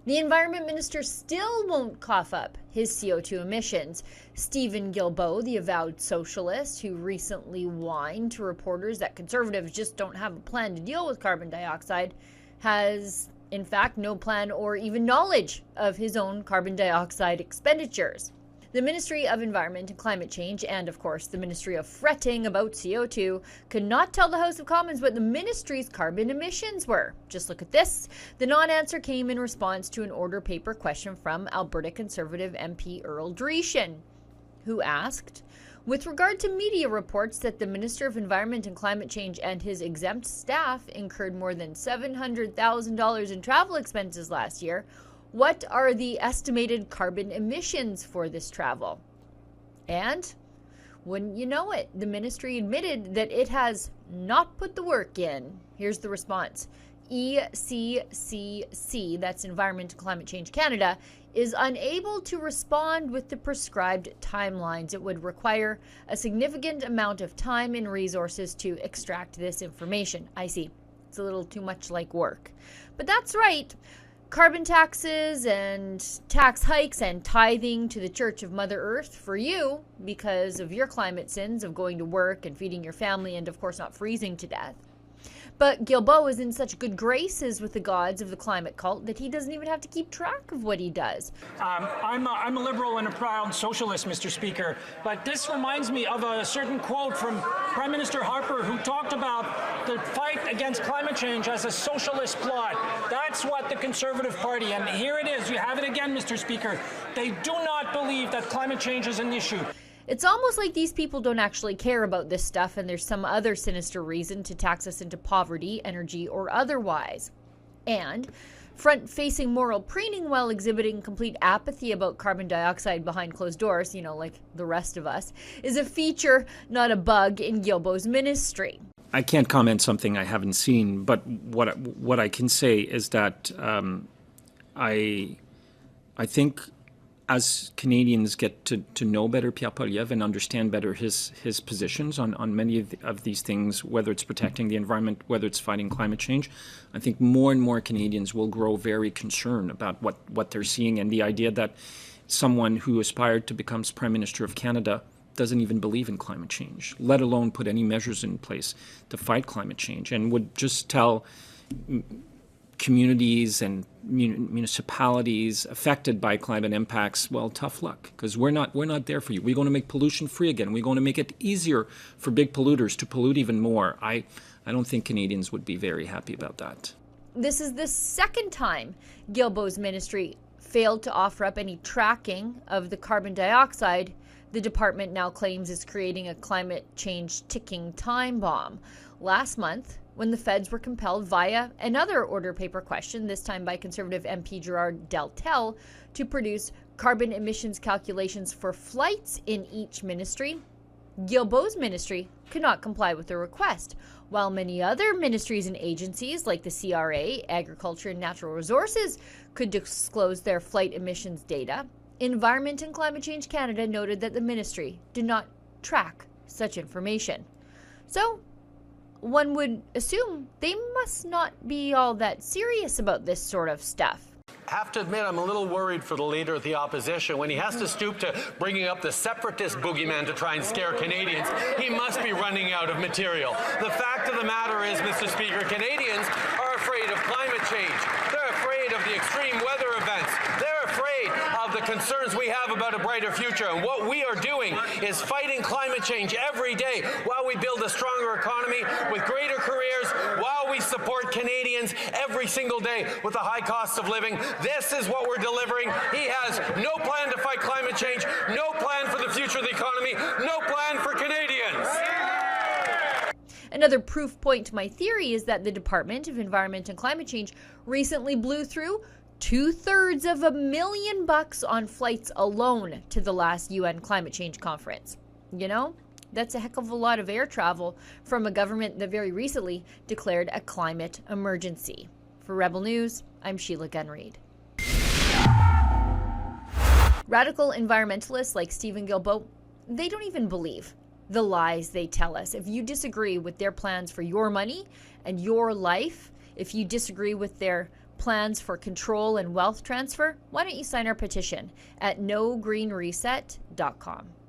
The environment minister still won't cough up his CO2 emissions. Stephen Guilbeault, the avowed socialist who recently whined to reporters that conservatives just don't have a plan to deal with carbon dioxide, has in fact no plan or even knowledge of his own carbon dioxide expenditures. The Ministry of Environment and Climate Change and, of course, the Ministry of Fretting about CO2 could not tell the House of Commons what the ministry's carbon emissions were. Just look at this. The non-answer came in response to an order paper question from Alberta Conservative MP Earl Dreeshen, who asked, with regard to media reports that the Minister of Environment and Climate Change and his exempt staff incurred more than $700,000 in travel expenses last year, what are the estimated carbon emissions for this travel? And wouldn't you know it, the ministry admitted that it has not put the work in. Here's the response. ECCC, that's Environment and Climate Change Canada, is unable to respond with the prescribed timelines. It would require a significant amount of time and resources to extract this information. I see. It's a little too much like work. But that's right. Carbon taxes and tax hikes and tithing to the Church of Mother Earth for you because of your climate sins of going to work and feeding your family and, of course, not freezing to death. But Guilbeault is in such good graces with the gods of the climate cult that he doesn't even have to keep track of what he does. I'm a liberal and a proud socialist, Mr. Speaker, but this reminds me of a certain quote from Prime Minister Harper, who talked about the fight against climate change as a socialist plot. That's what the Conservative Party, and here it is, you have it again, Mr. Speaker, they do not believe that climate change is an issue. It's almost like these people don't actually care about this stuff and there's some other sinister reason to tax us into poverty, energy, or otherwise. And front-facing moral preening while exhibiting complete apathy about carbon dioxide behind closed doors, like the rest of us, is a feature, not a bug, in Guilbeault's ministry. I can't comment something I haven't seen, but what I can say is that I think as Canadians get to know better Pierre Poilievre and understand better his positions on many of these things, whether it's protecting the environment, whether it's fighting climate change, I think more and more Canadians will grow very concerned about what they're seeing, and the idea that someone who aspired to become Prime Minister of Canada doesn't even believe in climate change, let alone put any measures in place to fight climate change, and would just tell communities and municipalities affected by climate impacts, well, tough luck, because we're not there for you. We're going to make pollution free again. We're going to make it easier for big polluters to pollute even more. I don't think Canadians would be very happy about that. This is the second time Guilbeault's ministry failed to offer up any tracking of the carbon dioxide the department now claims is creating a climate change ticking time bomb. Last month, when the feds were compelled via another order paper question, this time by Conservative MP Gerard Deltel, to produce carbon emissions calculations for flights in each ministry, Guilbeault's ministry could not comply with the request, while many other ministries and agencies like the CRA, Agriculture and Natural Resources, could disclose their flight emissions data. Environment and Climate Change Canada noted that the ministry did not track such information. So, one would assume they must not be all that serious about this sort of stuff. I have to admit, I'm a little worried for the leader of the opposition. When he has to stoop to bringing up the separatist boogeyman to try and scare Canadians, he must be running out of material. The fact of the matter is, Mr. Speaker, Canadians are afraid of climate change. They're afraid of the extreme weather events. They're afraid of the concerns we have about a brighter future. And what we are doing is fighting climate change every day while we build a stronger economy with greater careers, while we support Canadians every single day with the high costs of living. This is what we're delivering. He has no plan to fight climate change, no plan for the future of the economy, no plan for Canadians. Another proof point to my theory is that the Department of Environment and Climate Change recently blew through $250,000 on flights alone to the last UN climate change conference. That's a heck of a lot of air travel from a government that very recently declared a climate emergency. For Rebel News, I'm Sheila Gunn-Reid. Radical environmentalists like Stephen Guilbeault, they don't even believe the lies they tell us. If you disagree with their plans for your money and your life, if you disagree with their plans for control and wealth transfer? Why don't you sign our petition at nogreenreset.com.